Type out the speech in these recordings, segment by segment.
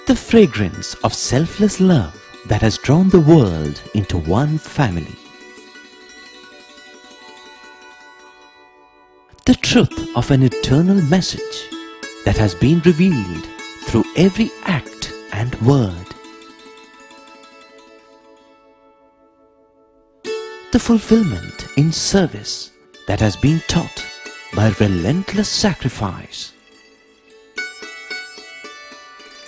The fragrance of selfless love that has drawn the world into one family. The truth of an eternal message that has been revealed through every act and word. The fulfillment in service that has been taught by relentless sacrifice.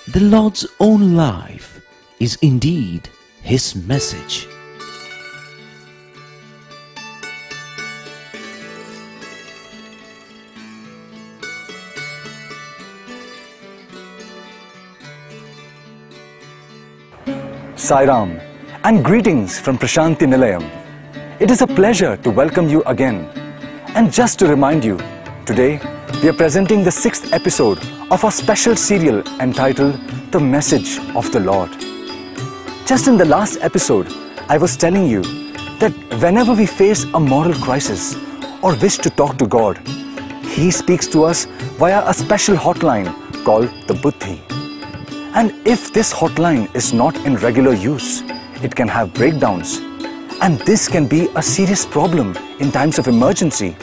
The Lord's own life is indeed His message. Sai Ram, and greetings from Prashanti Nilayam. It is a pleasure to welcome you again. And just to remind you, today we are presenting the 6th episode of our special serial entitled The Message of the Lord. Just in the last episode, I was telling you that whenever we face a moral crisis or wish to talk to God, He speaks to us via a special hotline called the Buddhi. And if this hotline is not in regular use, it can have breakdowns. And this can be a serious problem in times of emergency.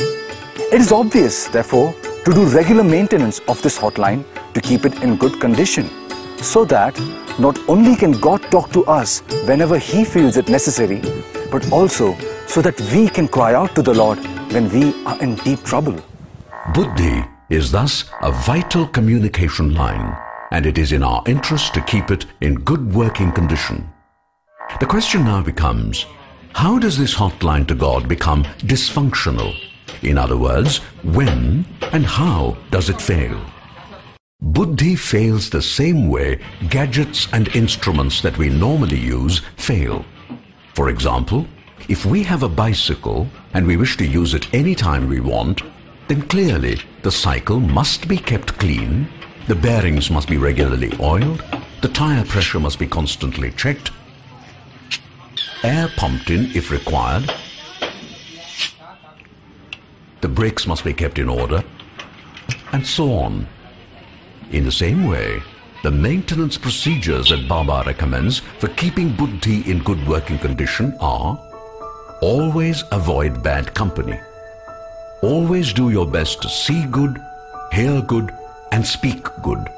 It is obvious, therefore, to do regular maintenance of this hotline to keep it in good condition, so that not only can God talk to us whenever He feels it necessary, but also so that we can cry out to the Lord when we are in deep trouble. Buddhi is thus a vital communication line, and it is in our interest to keep it in good working condition. The question now becomes, how does this hotline to God become dysfunctional? In other words, when and how does it fail? Buddhi fails the same way gadgets and instruments that we normally use fail. For example, if we have a bicycle and we wish to use it anytime we want, then clearly the cycle must be kept clean, the bearings must be regularly oiled, the tire pressure must be constantly checked, air pumped in if required, the brakes must be kept in order, and so on. In the same way, the maintenance procedures that Baba recommends for keeping Buddhi in good working condition are: always avoid bad company, always do your best to see good, hear good, and speak good,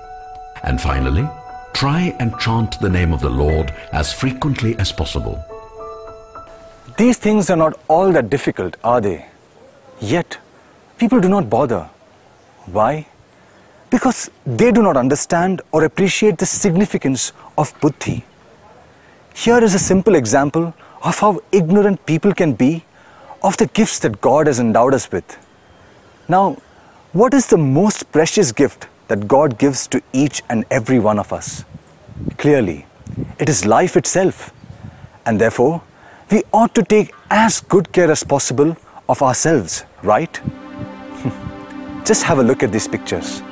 and finally, try and chant the name of the Lord as frequently as possible. These things are not all that difficult, are they? Yet, people do not bother. Why? Because they do not understand or appreciate the significance of Buddhi. Here is a simple example of how ignorant people can be of the gifts that God has endowed us with. Now, what is the most precious gift that God gives to each and every one of us? Clearly, it is life itself. And therefore, we ought to take as good care as possible of ourselves, right? Just have a look at these pictures.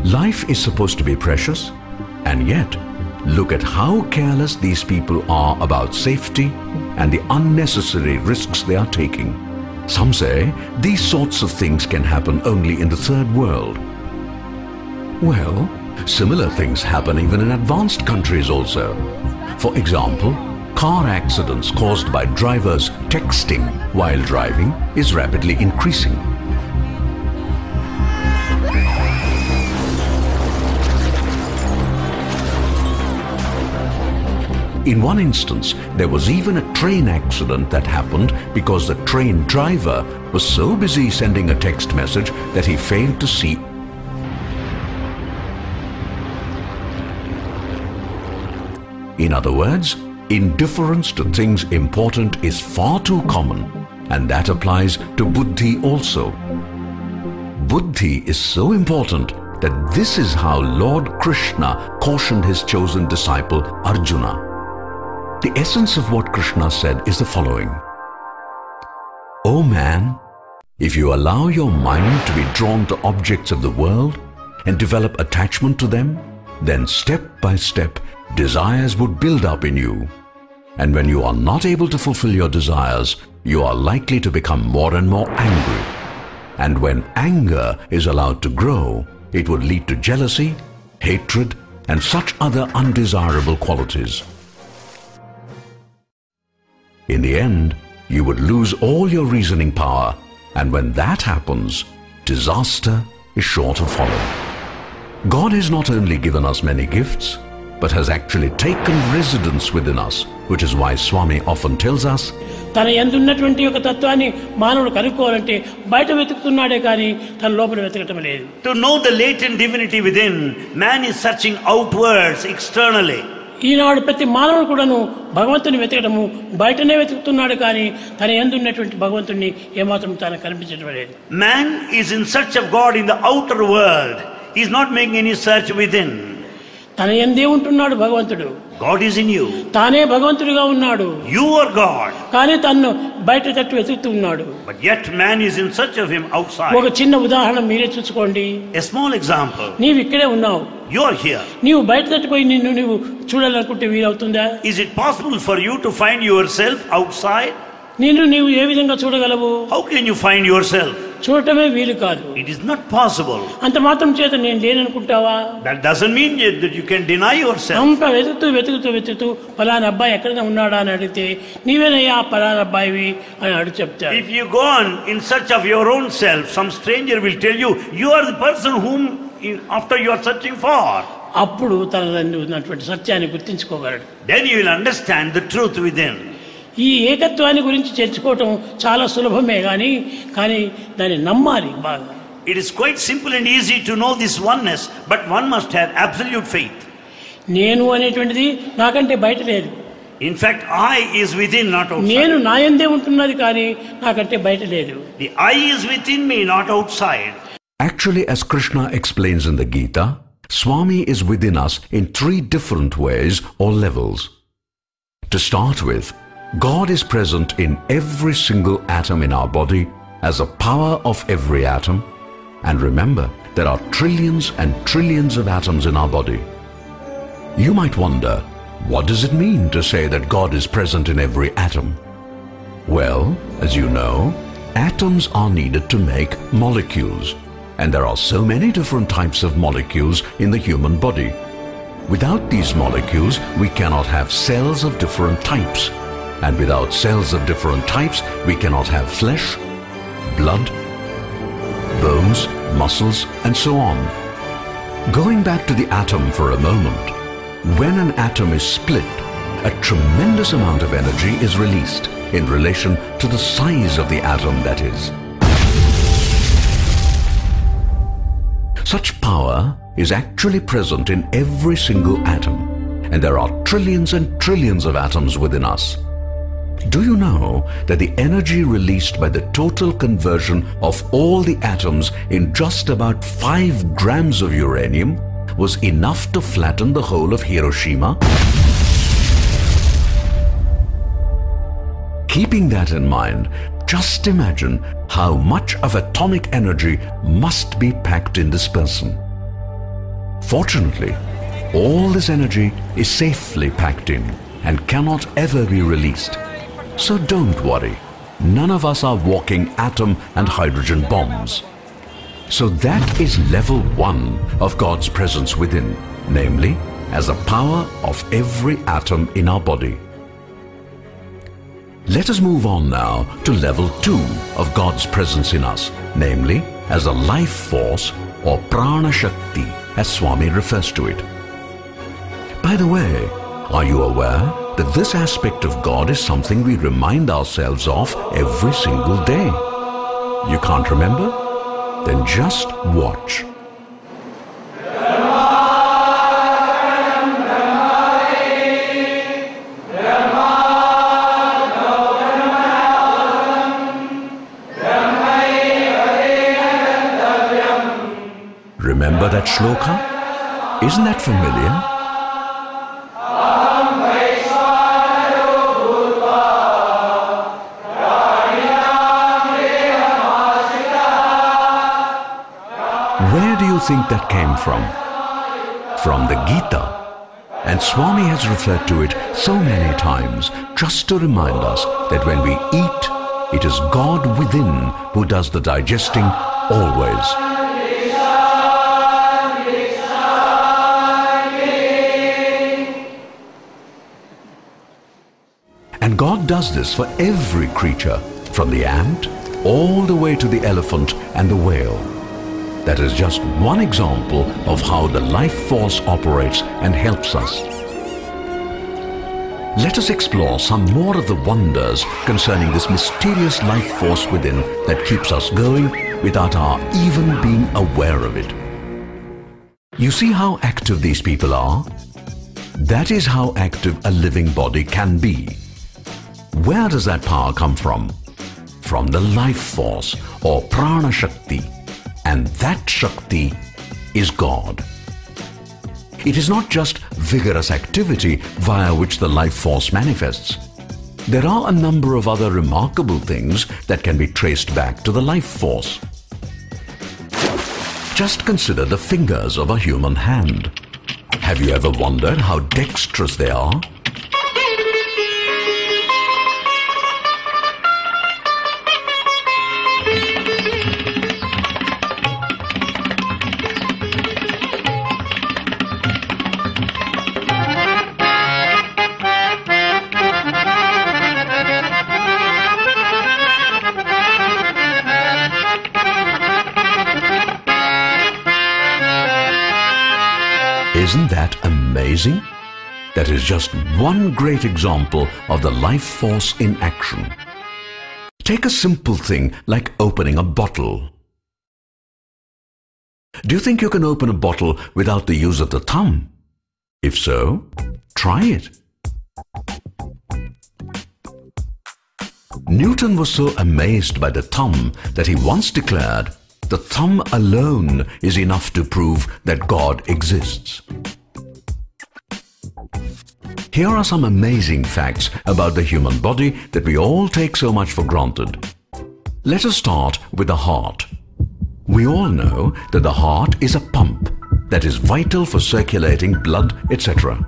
Life is supposed to be precious, and yet, look at how careless these people are about safety and the unnecessary risks they are taking. Some say these sorts of things can happen only in the third world. Well, similar things happen even in advanced countries also. For example, car accidents caused by drivers texting while driving is rapidly increasing. In one instance, there was even a train accident that happened because the train driver was so busy sending a text message that he failed to see. In other words, indifference to things important is far too common, and that applies to Buddhi also. Buddhi is so important that this is how Lord Krishna cautioned his chosen disciple Arjuna. The essence of what Krishna said is the following: O man, if you allow your mind to be drawn to objects of the world and develop attachment to them, then step by step desires would build up in you. And when you are not able to fulfill your desires, you are likely to become more and more angry. And when anger is allowed to grow, it would lead to jealousy, hatred, and such other undesirable qualities. In the end, you would lose all your reasoning power, and when that happens, disaster is sure to follow. God has not only given us many gifts, but has actually taken residence within us, which is why Swami often tells us, తన యందున్నటువంటి ఒక తత్వాన్ని మానవుడు కనుక్కోవాలంటే బయట వెతుకుతున్నాడే కానీ తన లోపల వెతకటం లేదు. To know the latent divinity within, man is searching outwards, externally. ఈనాడు ప్రతి మానవుడు కూడాను భగవంతుని వెతకటము బయటనే వెతుకుతున్నాడు కానీ తన యందున్నటువంటి భగవంతుని ఏమాత్రం తాను కనిపించడం లేదు. Man is in search of God in the outer world. He is not making any search within. తన యందే ఉంటున్నాడు భగవంతుడు. God is in you. తానే భగవంతుడిగా ఉన్నాడు. You are God. కానీ తన్ను బయట తట్టు వెతుకుతున్నాడు. But yet man is in search of him outside. ఒక చిన్న ఉదాహరణ మీరే చూసుకోండి. A small example. నీవు ఇక్కడే ఉన్నావు. You are here. నీవు బయట తట్టుపోయి నిన్ను నీవు చూడాలనుకుంటే వీలవుతుందా? Is it possible for you to find yourself outside? నిన్ను నీవు ఏ విధంగా చూడగలవు? How can you find yourself? చూడటమే వీలు కాదు. It is not possible. అంత మాత్రం చేత నేను లేననుకుంటావా? That doesn't mean that you can deny yourself. అంత వెతుకుతూ పలానా అబ్బాయి ఎక్కడైనా ఉన్నాడా అని అడిగితే నీవేనయ్యా పలానా అబ్బాయివి అని అడుగు చెప్తాడు. If you go on in search of your own self, some stranger will tell you, you are the person whom after you are searching for. అప్పుడు తన ఉన్నటువంటి సత్యాన్ని గుర్తించుకోగలడు. Then you will understand the truth within. ఈ ఏకత్వాన్ని గురించి తెలుసుకోవటం చాలా సులభమే కానీ దాన్ని నమ్మాలి బాగా. It is quite simple and easy to know this oneness, but one must have absolute faith. నేను అనేటువంటిది నాకంటే బయట లేదు. In fact, I is within, not outside. నేను నా యందే ఉంటున్నది కానీ నాకంటే బయట లేదు. The I is within me, not outside. Actually, as Krishna explains in the Gita, Swami is within us in 3 different ways or levels. To start with, God is present in every single atom in our body as a power of every atom. And remember, there are trillions and trillions of atoms in our body. You might wonder, what does it mean to say that God is present in every atom? Well, as you know, atoms are needed to make molecules. And there are so many different types of molecules in the human body. Without these molecules, we cannot have cells of different types. And without cells of different types, we cannot have flesh, blood, bones, muscles, and so on. Going back to the atom for a moment, when an atom is split, a tremendous amount of energy is released in relation to the size of the atom, that is. Such power is actually present in every single atom, and there are trillions and trillions of atoms within us. Do you know that the energy released by the total conversion of all the atoms in just about 5 grams of uranium was enough to flatten the whole of Hiroshima? Keeping that in mind, just imagine how much of atomic energy must be packed in this person. Fortunately, all this energy is safely packed in and cannot ever be released. So don't worry, none of us are walking atom and hydrogen bombs. So that is level 1 of God's presence within, namely, as a power of every atom in our body. Let us move on now to level 2 of God's presence in us, namely, as a life force or prana shakti, as Swami refers to it. By the way, are you aware that this aspect of God is something we remind ourselves of every single day? You can't remember? Then just watch. Remember that shloka? Isn't that familiar? Where do you think that came from? From the Gita. And Swami has referred to it so many times just to remind us that when we eat, it is God within who does the digesting always. And God does this for every creature, from the ant all the way to the elephant and the whale. That is just one example of how the life force operates and helps us. Let us explore some more of the wonders concerning this mysterious life force within that keeps us going without our even being aware of it. You see how active these people are? That is how active a living body can be. Where does that power come from? From the life force or prana shakti, and that shakti is God. It is not just vigorous activity via which the life force manifests. There are a number of other remarkable things that can be traced back to the life force. Just consider the fingers of a human hand. Have you ever wondered how dexterous they are? Isn't that amazing? That is just one great example of the life force in action. Take a simple thing like opening a bottle. Do you think you can open a bottle without the use of the thumb? If so, try it. Newton was so amazed by the thumb that he once declared, "The thumb alone is enough to prove that God exists." Here are some amazing facts about the human body that we all take so much for granted. Let us start with the heart. We all know that the heart is a pump that is vital for circulating blood, etc.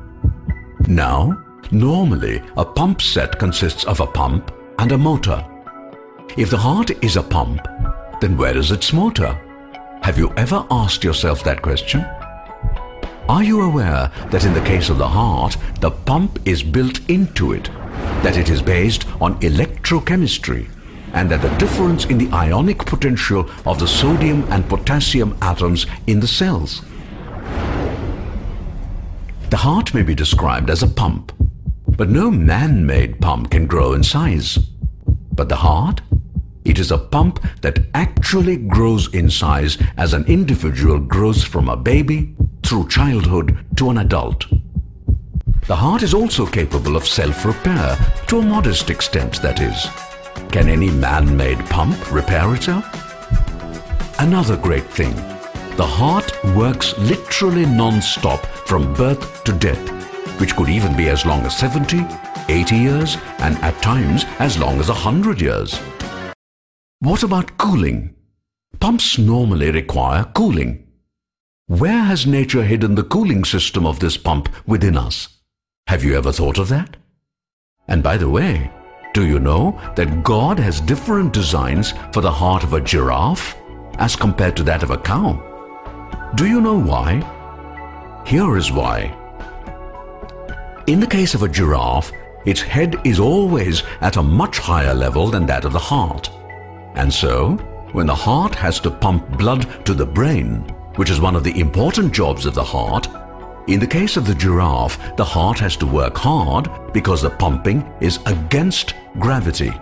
Now, normally a pump set consists of a pump and a motor. If the heart is a pump, then where is its motor? Have you ever asked yourself that question? Are you aware that in the case of the heart, the pump is built into it, that it is based on electrochemistry, and that the difference in the ionic potential of the sodium and potassium atoms in the cells? The heart may be described as a pump, but no man-made pump can grow in size. But the heart? It is a pump that actually grows in size as an individual grows from a baby through childhood to an adult. The heart is also capable of self-repair, to a modest extent, that is. Can any man-made pump repair itself? Another great thing, the heart works literally non-stop from birth to death, which could even be as long as 70, 80 years, and at times as long as 100 years. What about cooling? Pumps normally require cooling. Where has nature hidden the cooling system of this pump within us? Have you ever thought of that? And by the way, do you know that God has different designs for the heart of a giraffe as compared to that of a cow? Do you know why? Here is why. In the case of a giraffe, its head is always at a much higher level than that of the heart. And so, when the heart has to pump blood to the brain, which is one of the important jobs of the heart, in the case of the giraffe, the heart has to work hard because the pumping is against gravity.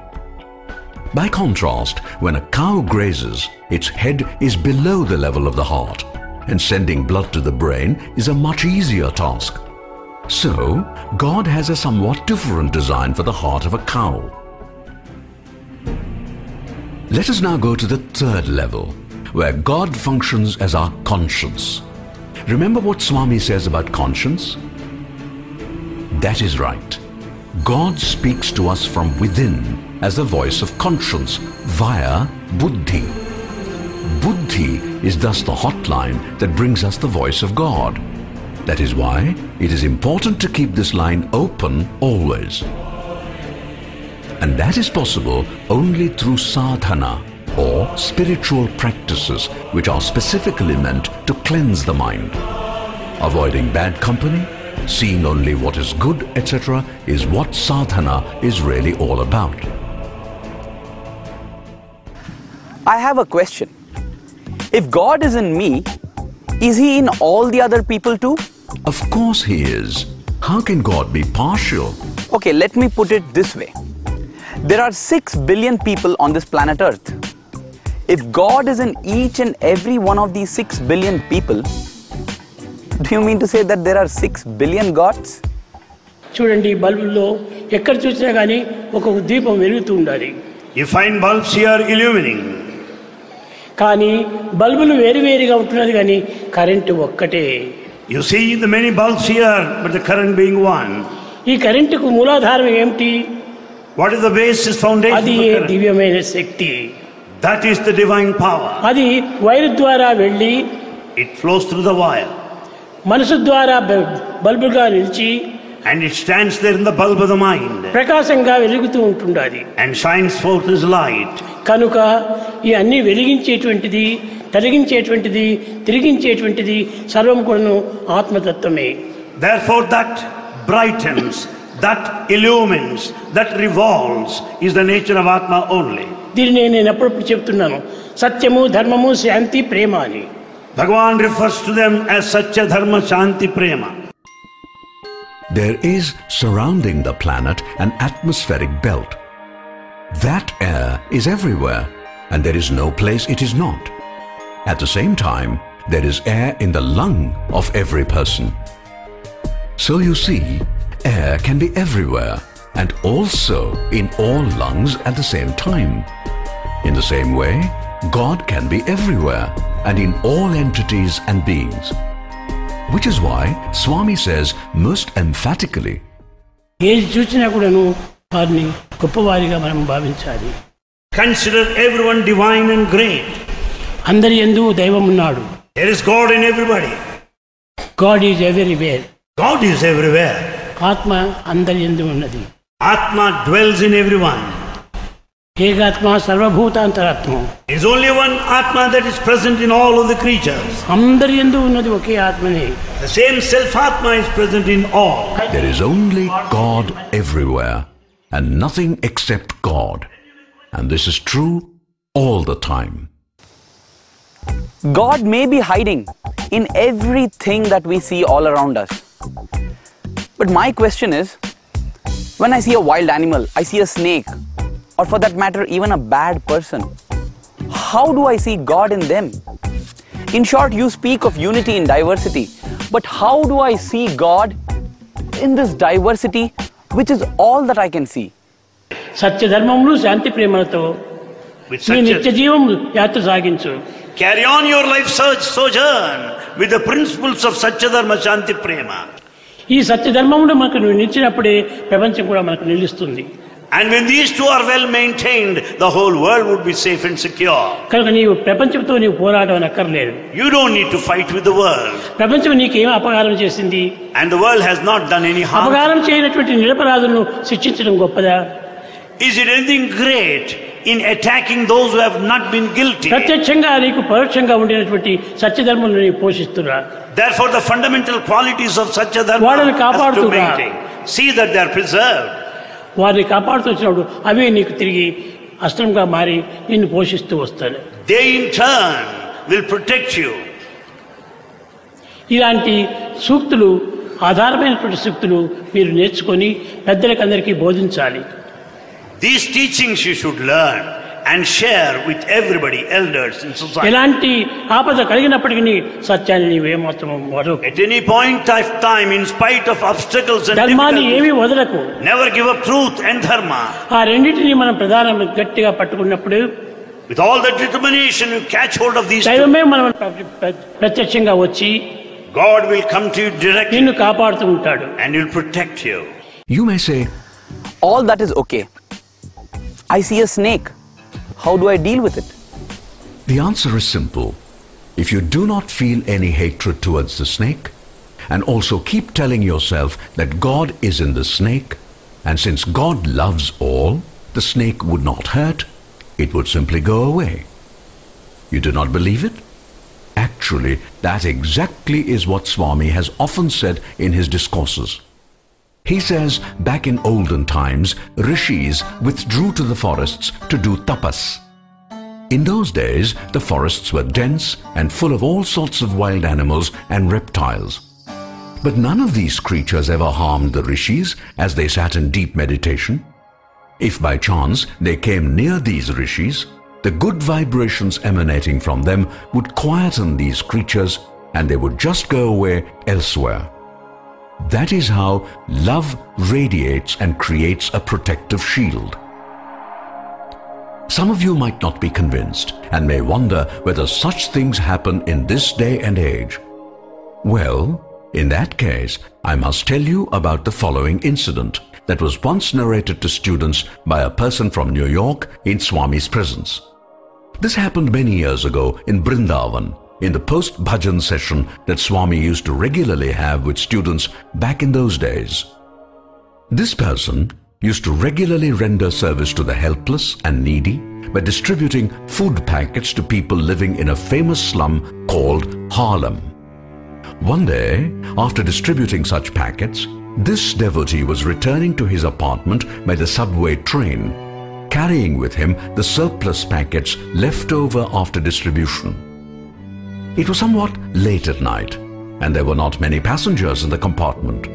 By contrast, when a cow grazes, its head is below the level of the heart, and sending blood to the brain is a much easier task. So, God has a somewhat different design for the heart of a cow. Let us now go to the third level, where God functions as our conscience. Remember what Swami says about conscience? That is right. God speaks to us from within as the voice of conscience via buddhi. Buddhi is thus the hotline that brings us the voice of God. That is why it is important to keep this line open always. And that is possible only through sadhana, or or spiritual practices which are specifically meant to cleanse the mind. Avoiding bad company, seeing only what is good, etc. is what sadhana is really all about. I have a question. If God is in me, is He in all the other people too? Of course He is. How can God be partial? Okay, let me put it this way. There are 6 billion people on this planet Earth. If God is in each and every one of these 6 billion people, do you mean to say that there are 6 billion gods? చూడండి, బల్బుల్లో ఎక్కడ చూసినా కానీ ఒక్కొక్క దీపం వెలుగుతూ ఉండాలి. You find bulbs here illuminating. కానీ బల్బులు వేరువేరుగా ఉంటున్నది కానీ కరెంటు ఒక్కటే. You see the many bulbs here, but the current being one. ఈ కరెంటుకు మూలాధారం ఏమిటి? What is the basis foundation? అది దివ్యమైన శక్తి. That is the divine power. అది వైరు ద్వారా వెళ్ళి It flows through the wire. మనసు ద్వారా బల్బుగా నిలిచి and it stands there in the bulb of the mind ప్రకాశంగా వెలుగుతూ ఉంటుండాలి. and shines forth as light. కనుక ఈ అన్ని వెలిగించేటువంటిది, తొలగించేటువంటిది, తిరిగించేటువంటిది సర్వం కూడాను ఆత్మతత్వమే. Therefore that brightens, that illumines, that revolves is the nature of Atma only. దీనిని నేను ఎప్పుడప్పుడు చెప్తున్నాను, సత్యము, ధర్మము, శాంతి, ప్రేమ అని. Bhagavan refers to them as Satya, Dharma, Shanti, Prema. There is surrounding the planet an atmospheric belt. That air is everywhere, and there is no place it is not. At the same time, there is air in the lung of every person. So you see, air can be everywhere and also in all lungs at the same time. In the same way, God can be everywhere and in all entities and beings. Which is why Swami says most emphatically, ఏది చూసినా కూడాను వారిని గొప్పవారిగా మనం భావించాలి. Consider everyone divine and great. అందరి యందు దైవం ఉన్నాడు. There is God in everybody. God is everywhere. God is everywhere. ఆత్మ అందరి యందు ఉన్నది. Atma dwells in everyone. ఏకాత్మ సర్వభూతాంతరాత్మ. There is only one Atma that is present in all of the creatures. అందరి యందు ఉన్నది ఒకే ఆత్మనే. The same self-Atma is present in all. there is only God everywhere and nothing except God. And this is true all the time. God may be hiding in everything that we see all around us. But my question is, when I see a wild animal, I see a snake, or for that matter, even a bad person, how do I see God in them? In short, you speak of unity in diversity, but how do I see God in this diversity, which is all that I can see? సత్య ధర్మములు, శాంతి, ప్రేమలతో With నీ నిత్య such జీవం యాత్ర సాగించు. carry on your life sojourn with the principles of Satya, Dharma, Shanti, Prema. ఈ సత్య ధర్మములు మనకు నిలిచినప్పుడే ప్రపంచం కూడా మనకు నిలుస్తుంది. And when these two are well maintained, the whole world would be safe and secure. కనుక నీవు ప్రపంచంతో నీవు పోరాటం అక్కర్లేదు. You don't need to fight with the world. ప్రపంచం నీకేం అపకారం చేసింది? And the world has not done any harm. అపకారం చేయనటువంటి నిరపరాధులను శిక్షించడం గొప్పదా? Is it anything great in attacking those who have not been guilty? ప్రత్యక్షంగా నీకు పరోక్షంగా ఉండినటువంటి సత్యధర్మములను నీవు పోషిస్తున్నా. Therefore the fundamental qualities of Satya Dharma వాళ్ళని has to కాపాడుతున్నా. maintain. See that they are preserved. వారిని కాపాడుతూ వచ్చినప్పుడు అవే నీకు తిరిగి అస్త్రంగా మారి నిన్ను పోషిస్తూ వస్తాను. They in turn will protect you. ఇలాంటి సూక్తులు, ఆధారమైనటువంటి సూక్తులు మీరు నేర్చుకొని పెద్దలకు అందరికీ బోధించాలి. These teachings you should learn and share with everybody, elders in society. ఎలాంటి ఆపద కలిగినప్పటికీ సత్యాన్ని నీవేమాత్రం వదలకు. At any point of time, in spite of obstacles and ధర్మాన్ని ఏమీ difficulties, వదలకు. never give up truth and dharma. ఆ రెండింటినీ మనం ప్రధానంగా గట్టిగా పట్టుకున్నప్పుడు With all the determination you catch hold of these two, దైవమే మనం ప్రత్యక్షంగా వచ్చి God will come to you directly నిన్ను కాపాడుతూ ఉంటాడు. and will protect you. You may say, All that is okay. I see a snake. How do I deal with it? the answer is simple. If you do not feel any hatred towards the snake, and also keep telling yourself that God is in the snake, and since God loves all, the snake would not hurt, it would simply go away. You do not believe it? Actually, that exactly is what Swami has often said in his discourses. He says back in olden times, rishis withdrew to the forests to do tapas. In those days, the forests were dense and full of all sorts of wild animals and reptiles. But none of these creatures ever harmed the rishis as they sat in deep meditation. If by chance they came near these rishis, the good vibrations emanating from them would quieten these creatures and they would just go away elsewhere. That is how love radiates and creates a protective shield. Some of you might not be convinced and may wonder whether such things happen in this day and age. Well, in that case, I must tell you about the following incident that was once narrated to students by a person from New York in Swami's presence. This happened many years ago in Vrindavan, in the post-bhajan session that Swami used to regularly have with students back in those days. This person used to regularly render service to the helpless and needy by distributing food packets to people living in a famous slum called Harlem. One day, after distributing such packets, this devotee was returning to his apartment by the subway train, carrying with him the surplus packets left over after distribution. It was somewhat late at night, and there were not many passengers in the compartment.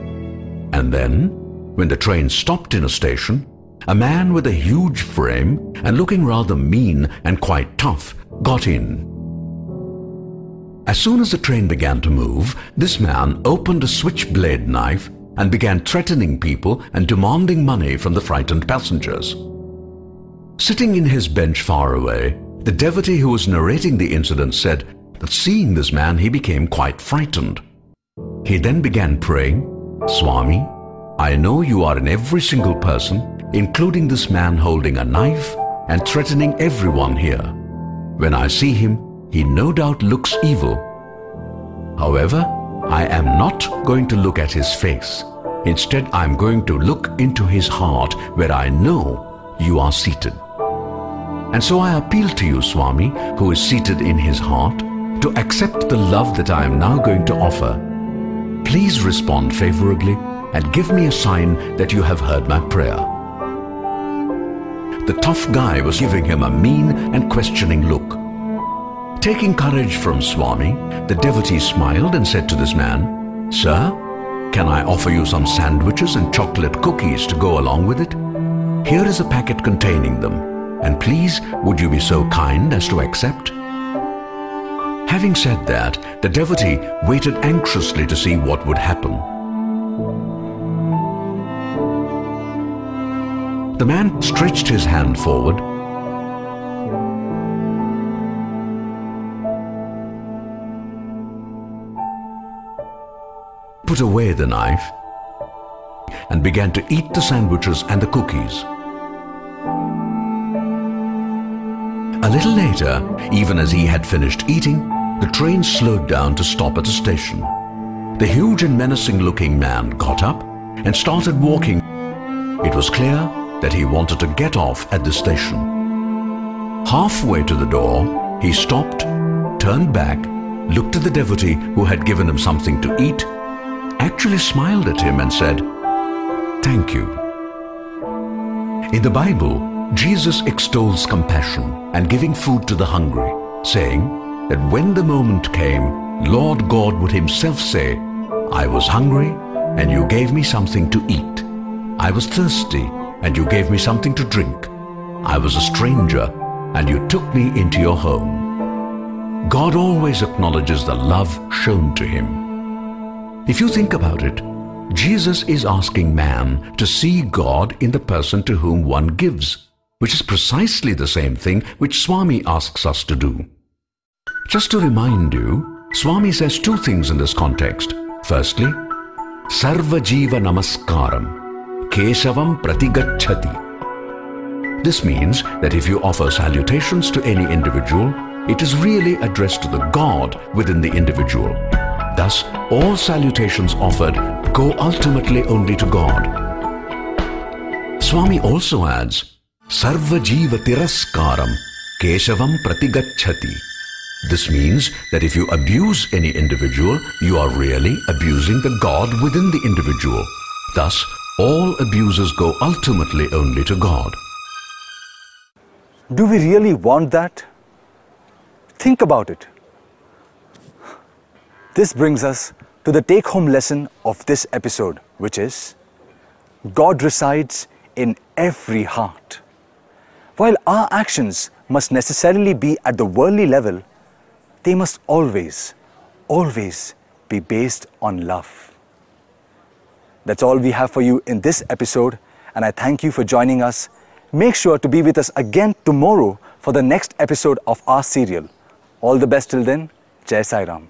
And then, when the train stopped in a station, a man with a huge frame and looking rather mean and quite tough got in. As soon as the train began to move, this man opened a switchblade knife and began threatening people and demanding money from the frightened passengers. Sitting in his bench far away, the devotee who was narrating the incident said that seeing this man he became quite frightened. He then began praying, "Swami, I know you are in every single person, including this man holding a knife and threatening everyone here. When I see him, he no doubt looks evil. However, I am not going to look at his face. Instead, I am going to look into his heart where I know you are seated. And so I appeal to you, Swami, who is seated in his heart, to accept the love that I am now going to offer. Please respond favorably and give me a sign that you have heard my prayer." The tough guy was giving him a mean and questioning look. Taking courage from Swami, the devotee smiled and said to this man, "Sir, can I offer you some sandwiches and chocolate cookies to go along with it? Here is a packet containing them, and please would you be so kind as to accept?" Having said that, the devotee waited anxiously to see what would happen. The man stretched his hand forward, put away the knife, and began to eat the sandwiches and the cookies. A little later, even as he had finished eating, the train slowed down to stop at a station. The huge and menacing-looking man got up and started walking. It was clear that he wanted to get off at the station. Halfway to the door, he stopped, turned back, looked at the devotee who had given him something to eat, actually smiled at him and said, "Thank you." In the Bible, Jesus extols compassion and giving food to the hungry, saying that when the moment came, Lord God would himself say, "I was hungry and you gave me something to eat. I was thirsty and you gave me something to drink. I was a stranger and you took me into your home." God always acknowledges the love shown to him. If you think about it, Jesus is asking man to see God in the person to whom one gives, which is precisely the same thing which Swami asks us to do. Just to remind you, Swami says two things in this context. Firstly, Sarva Jiva Namaskaram, Keshavam Pratigacchati. This means that if you offer salutations to any individual, it is really addressed to the God within the individual. Thus, all salutations offered go ultimately only to God. Swami also adds, Sarva Jiva Tiraskaram, Keshavam Pratigacchati. This means that if you abuse any individual, you are really abusing the God within the individual. Thus, all abuses go ultimately only to God. Do we really want that? Think about it. This brings us to the take-home lesson of this episode, which is God resides in every heart. While our actions must necessarily be at the worldly level, they must always, always be based on love. That's all we have for you in this episode, and I thank you for joining us. Make sure to be with us again tomorrow for the next episode of our serial. All the best till then. Jai Sai Ram.